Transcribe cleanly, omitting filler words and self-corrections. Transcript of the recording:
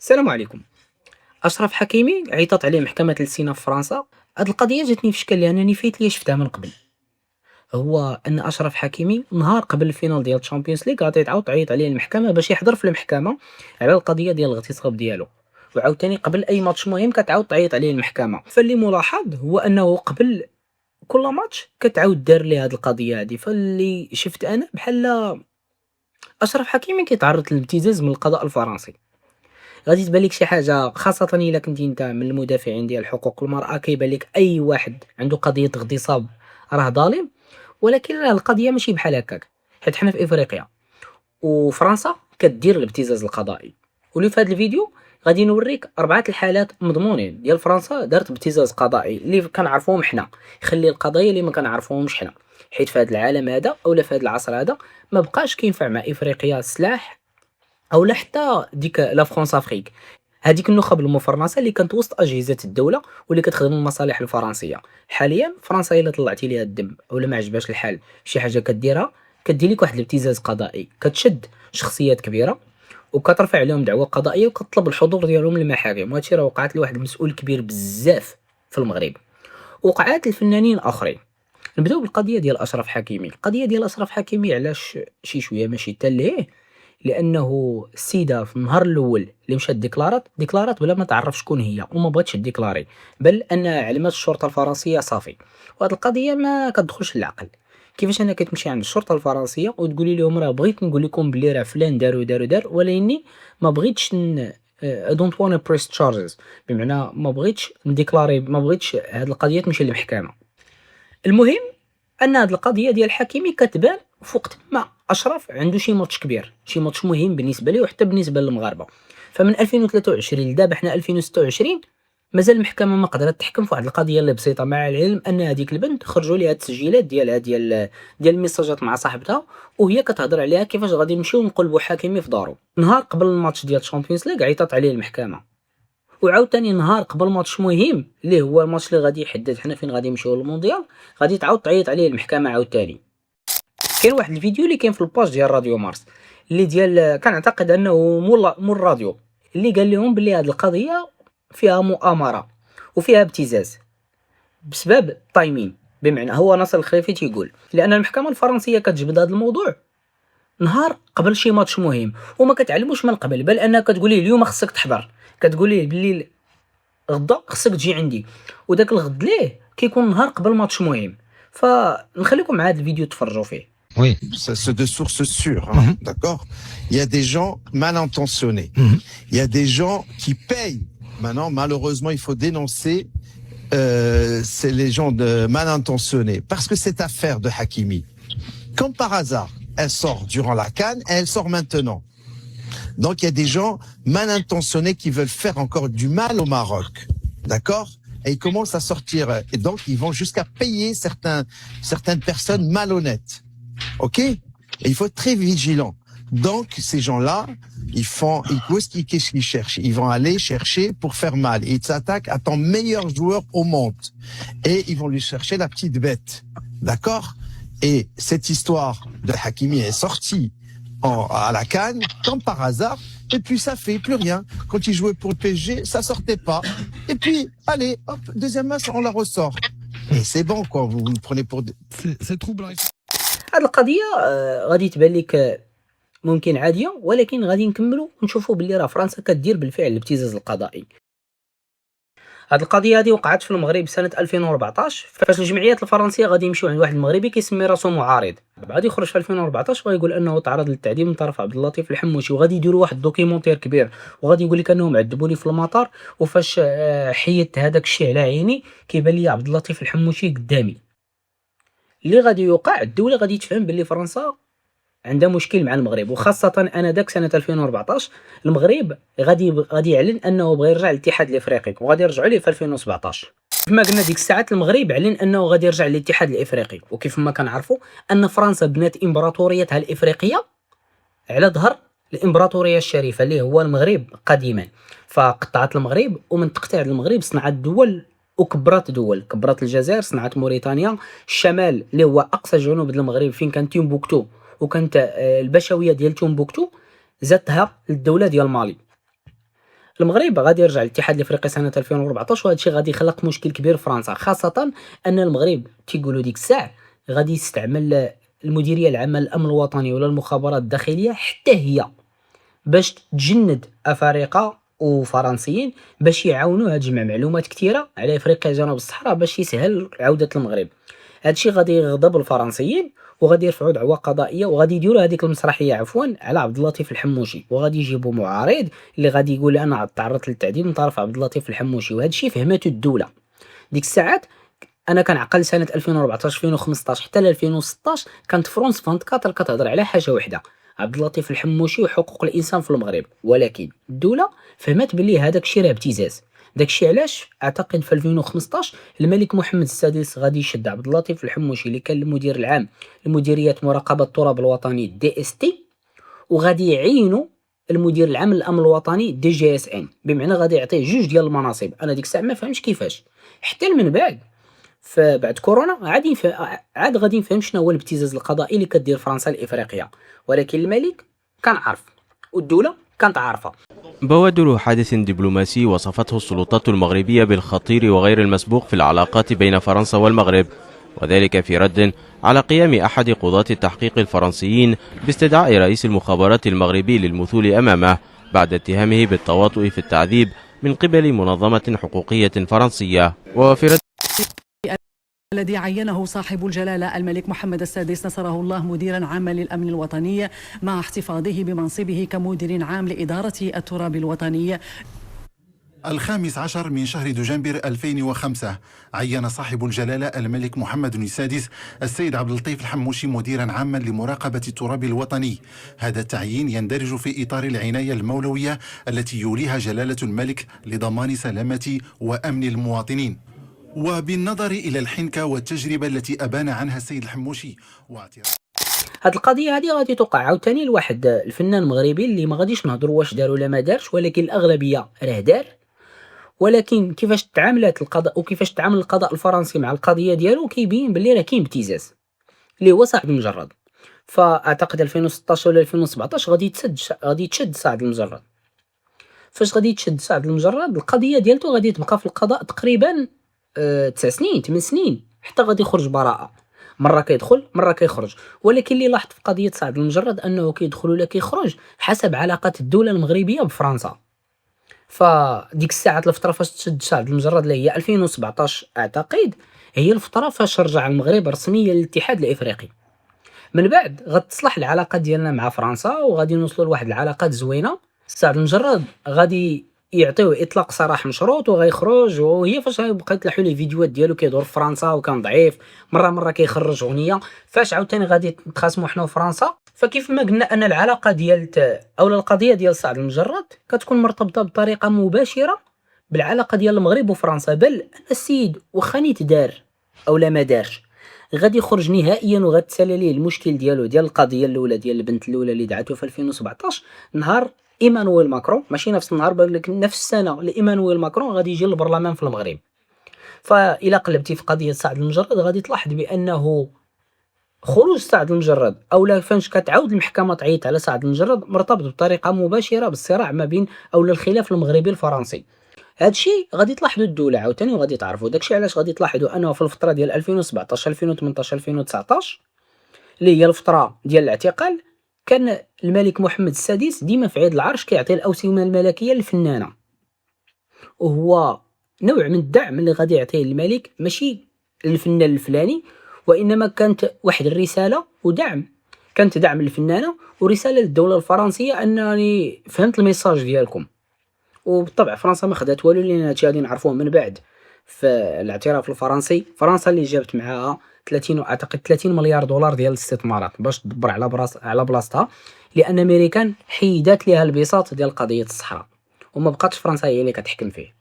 السلام عليكم. أشرف حكيمي عيطت عليه محكمة السينا في فرنسا. هاد القضية جاتني في شكل لأنني فايت ليا شفتها من قبل. هو أن أشرف حكيمي نهار قبل الفينال ديال الشامبيونز ليغ غادي تعيط عليه المحكمة باش يحضر في المحكمة على القضية ديال الاغتصاب ديالو، وعاوتاني قبل أي ماتش مهم كتعاود تعيط عليه المحكمة. فاللي ملاحظ هو أنه قبل كل ماتش كتعاود دار ليه هاد القضية هادي. فاللي شفت أنا بحال أشرف حكيمي كيتعرض للابتزاز من القضاء الفرنسي. غادي تبان لك شي حاجه، خاصه الا كنتي انت من المدافعين ديال حقوق المراه، كيبان لك اي واحد عنده قضيه اغتصاب راه ظالم. ولكن راه القضيه ماشي بحال هكاك، حيت حنا في افريقيا وفرنسا كدير الابتزاز القضائي. واللي في هذا الفيديو غادي نوريك اربعه الحالات مضمونين ديال فرنسا دارت ابتزاز قضائي اللي كنعرفوهم حنا، يخلي القضايا اللي ما كنعرفوهمش حنا. حيت في هذا العالم هذا اولا في هذا العصر هذا ما بقاش كينفع مع افريقيا السلاح اولا حتى ديك لا فرونس افريك، هذيك النخب المفرنسه اللي كانت وسط اجهزه الدوله واللي كتخدم المصالح الفرنسيه. حاليا فرنسا الا طلعتي ليها الدم اولا ما عجبهاش الحال شي حاجه كديرها، كدير لك واحد الابتزاز قضائي، كتشد شخصيات كبيره وكترفع عليهم دعوى قضائيه وكتطلب الحضور ديالهم للمحاكم. وهادشي راه وقعت لواحد المسؤول كبير بزاف في المغرب، وقعات الفنانين اخرين. نبداو بالقضيه ديال اشرف حكيمي. القضيه ديال اشرف حكيمي علاش شي شويه ماشي تليه؟ لانه السيده في النهار الاول اللي مشات ديكلارات بلا ما تعرف شكون هي وما بغاتش ديكلاري، بل ان علمات الشرطه الفرنسيه صافي. وهاد القضيه ما كتدخلش للعقل. كيفاش انا كتمشي عند الشرطه الفرنسيه وتقولي لهم راه بغيت نقول لكم بلي راه فلان دار ولكني ما بغيتش I don't want to press charges، بمعنى ما بغيتش نديكلاري، ما بغيتش هاد القضيه تمشي للمحكمه. المهم ان هاد القضيه ديال حكيمي كتبان في وقت ما اشرف عنده شي ماتش كبير، شي ماتش مهم بالنسبه ليه وحتى بالنسبه للمغاربه. فمن 2023 لدابا حنا 2026 مازال المحكمه ما قدرت تحكم في واحد القضيه اللي بسيطه، مع العلم ان هذيك البنت خرجوا ليها التسجيلات ديال الميساجات مع صاحبتها وهي كتهضر عليها كيفاش غادي نمشيو نقلبوا حكيمي في دارو. نهار قبل الماتش ديال الشامبيونز ليغ عيطات عليه المحكمه، وعاوتاني نهار قبل ماتش مهم اللي هو الماتش اللي غادي يحدد حنا فين غادي نمشيو للمونديال غادي تعاود تعيط عليه المحكمه عاوتاني. كاين واحد الفيديو اللي كاين في الباج ديال راديو مارس اللي ديال كنعتقد انه مول الراديو اللي قال لهم بلي هذه القضيه فيها مؤامره وفيها ابتزاز بسبب التايمين. بمعنى هو ناصر الخليفي تيقول لان المحكمه الفرنسيه كتجبد هذا الموضوع نهار قبل شي ماتش مهم وما كتعلموش من قبل، بل انها كتقول ليه اليوم خصك تحضر، كتقول ليه بلي غدا خصك تجي عندي، وداك الغد ليه كيكون نهار قبل ماتش مهم. فنخليكم مع هذا الفيديو تفرجوا فيه. Oui. C'est de sources sûres, hein, d'accord. Il y a des gens mal intentionnés. Il y a des gens qui payent. Maintenant, malheureusement, il faut dénoncer c'est les gens mal intentionnés. Parce que cette affaire de Hakimi, comme par hasard, elle sort durant la CAN et elle sort maintenant. Donc, il y a des gens mal intentionnés qui veulent faire encore du mal au Maroc. D'accord? Et ils commencent à sortir. Et donc, ils vont jusqu'à payer certaines personnes malhonnêtes. OK? Et il faut être très vigilant. Donc, ces gens-là, qu'est-ce qu'ils cherchent? Ils vont aller chercher pour faire mal. Ils s'attaquent à ton meilleur joueur au monde. Et ils vont lui chercher la petite bête. D'accord? Et cette histoire de Hakimi est sortie à la CAN, comme par hasard. Et puis, ça fait plus rien. Quand il jouait pour le PSG, ça sortait pas. Et puis, allez, hop, deuxième match, on la ressort. Et c'est bon, quoi. Vous me prenez pour... C'est troublant. هاد القضيه غادي تبان لك ممكن عاديه، ولكن غادي نكملوا ونشوفوا باللي راه فرنسا كدير بالفعل الابتزاز القضائي. هاد القضيه هادي وقعت في المغرب سنه 2014 فاش الجمعيات الفرنسيه غادي يمشيو عند واحد المغربي كيسمي راسو معارض، غادي يخرج في 2014 ويقول انه تعرض للتعذيب من طرف عبد اللطيف الحموشي، وغادي يديروا واحد الدوكيومونتير كبير وغادي يقول لك انهم عذبوني في المطار وفاش حيدت هذاك الشيء على عيني كيبان لي عبد اللطيف الحموشي قدامي. اللي غادي يوقع الدوله غادي تفهم باللي فرنسا عندها مشكل مع المغرب، وخاصه انا داك سنه 2014 المغرب غادي يعلن انه بغى يرجع للاتحاد الافريقي وغادي يرجعوا ليه في 2017. كما قلنا ديك الساعات المغرب اعلن انه غادي يرجع للاتحاد الافريقي، وكيف ما كنعرفوا ان فرنسا بنات امبراطوريتها الافريقيه على ظهر الامبراطوريه الشريفه اللي هو المغرب قديما. فقطعت المغرب ومن تقطيع المغرب صنعت دول وكبرات دول، كبرات الجزائر، صنعت موريتانيا، الشمال اللي هو اقصى جنوب المغرب فين كان تيمبوكتو وكانت البشويه ديال تيمبوكتو زادتها للدوله ديال مالي. المغرب غادي يرجع للاتحاد الافريقي سنه 2014، وهذا الشيء غادي يخلق مشكل كبير في فرنسا، خاصه ان المغرب تيقولوا ديك الساعه غادي يستعمل المديريه العامه للامن الوطني ولا المخابرات الداخليه حتى هي باش تجند افارقه وفرنسيين باش يعاونوها تجمع معلومات كثيره على افريقيا جنوب الصحراء باش يسهل عوده المغرب. هادشي غادي يغضب الفرنسيين وغادي يرفعوا دعوى قضائيه وغادي يديروا هذيك المسرحيه على عبد اللطيف الحموشي، وغادي يجيبوا معارض اللي غادي يقول انا تعرضت للتعذيب من طرف عبد اللطيف الحموشي، وهذا الشيء فهمته الدوله. ديك الساعات انا كنعقل سنه 2014 2015 حتى ل 2016 كانت فرونس 24 كتهضر على حاجه وحده، عبد اللطيف الحموشي وحقوق الانسان في المغرب، ولكن الدوله فهمت باللي هذاك الشيء راه ابتزاز. داكشي علاش اعتقد في 2015 الملك محمد السادس غادي يشد عبد اللطيف الحموشي اللي كان المدير العام لمديريه مراقبه التراب الوطني دي اس تي، وغادي يعينوا المدير العام للامن الوطني دي جي اس ان، بمعنى غادي يعطيه جوج ديال المناصب. انا ديك الساعه ما فهمتش كيفاش، حتى من بعد فبعد كورونا عاد غادي نفهم شنو هو الابتزاز القضائي اللي كدير فرنسا لافريقيا، ولكن الملك كان عارف والدوله كانت عارفه. بوادر حادث دبلوماسي وصفته السلطات المغربية بالخطير وغير المسبوق في العلاقات بين فرنسا والمغرب، وذلك في رد على قيام أحد قضاة التحقيق الفرنسيين باستدعاء رئيس المخابرات المغربي للمثول أمامه بعد اتهامه بالتواطؤ في التعذيب من قبل منظمة حقوقية فرنسية. وفي رد الذي عينه صاحب الجلالة الملك محمد السادس نصره الله مديرا عاما للأمن الوطني مع احتفاظه بمنصبه كمدير عام لإدارة التراب الوطني. 15 من شهر دجنبر 2005 عين صاحب الجلالة الملك محمد السادس السيد عبد اللطيف الحموشي مديرا عاما لمراقبة التراب الوطني. هذا التعيين يندرج في إطار العناية المولوية التي يوليها جلالة الملك لضمان سلامة وأمن المواطنين، وبالنظر إلى الحنكة والتجربة التي أبان عنها السيد الحموشي هاد القضيه هذه غادي توقع عاوتاني لواحد الفنان مغربي اللي ما غاديش نهضروا واش دار ولا ما دارش، ولكن الاغلبيه راه دار. ولكن كيفاش تعاملت القضاء وكيفاش تعامل القضاء الفرنسي مع القضيه ديالو كيبين باللي راه كاين ابتزاز اللي هو سعد المجرد. فاعتقد 2016 ولا 2017 غادي يتشد سعد المجرد. فاش غادي يتشد سعد المجرد القضيه ديالته غادي تبقى في القضاء تقريبا 9 سنين 8 سنين حتى غادي يخرج براءه، مره كيدخل مره كيخرج. ولكن اللي لاحظت في قضيه سعد المجرد انه كيدخل ولا كيخرج حسب علاقات الدوله المغربيه بفرنسا. فديك الساعات الفتره فاش تشد سعد المجرد اللي هي 2017 اعتقد هي الفتره فاش رجع المغرب رسميا للاتحاد الافريقي. من بعد غتصلح العلاقات ديالنا مع فرنسا وغادي نوصلوا لواحد العلاقات زوينه. سعد المجرد غادي يعطيوه اطلاق سراح مشروط وغيخرج، وهي فاش غيبقى يطلعوا لي فيديوهات ديالو كيدور في فرنسا وكان ضعيف، مره كيخرج اغنيه. فاش عاوتاني غادي نتخاصموا حنا وفرنسا، فكيف ما قلنا ان العلاقه ديال او القضيه ديال سعد المجرد كتكون مرتبطه بطريقه مباشره بالعلاقه ديال المغرب وفرنسا، بل السيد واخا نيت دار او لا ما دارش غادي يخرج نهائيا وغتسالى ليه المشكل ديالو ديال القضيه الاولى ديال البنت الاولى اللي دعته في 2017 نهار ايمانويل ماكرون، ماشي نفس النهار بل نفس السنه اللي ايمانويل ماكرون غادي يجي للبرلمان في المغرب. فإلا قلبتي في قضيه سعد المجرد غادي تلاحظ بانه خروج سعد المجرد او لا فاش كتعاود المحكمه تعيط على سعد المجرد مرتبط بطريقه مباشره بالصراع ما بين او الخلاف المغربي الفرنسي. هادشي غادي تلاحظوا الدوله عاوتاني وغادي تعرفوا داكشي علاش غادي تلاحظوا انه في الفتره ديال 2017 2018 2019 اللي هي الفتره ديال الاعتقال كان الملك محمد السادس ديما في عيد العرش كيعطي الاوسمه الملكيه للفنانه، وهو نوع من الدعم اللي غادي يعطيه الملك ماشي للفنان الفلاني، وانما كانت واحد الرساله ودعم، كانت دعم للفنانه ورساله للدوله الفرنسيه انني فهمت الميساج ديالكم. وبالطبع فرنسا ما خدات والو لان هادشي غادي نعرفوه من بعد في الاعتراف الفرنسي. فرنسا اللي جابت معاها 30 مليار دولار ديال الاستثمارات باش تدبر على بلاصتها، لان امريكان حيدات ليها البساط ديال قضيه الصحراء وما بقاتش فرنسا هي اللي كتحكم فيه.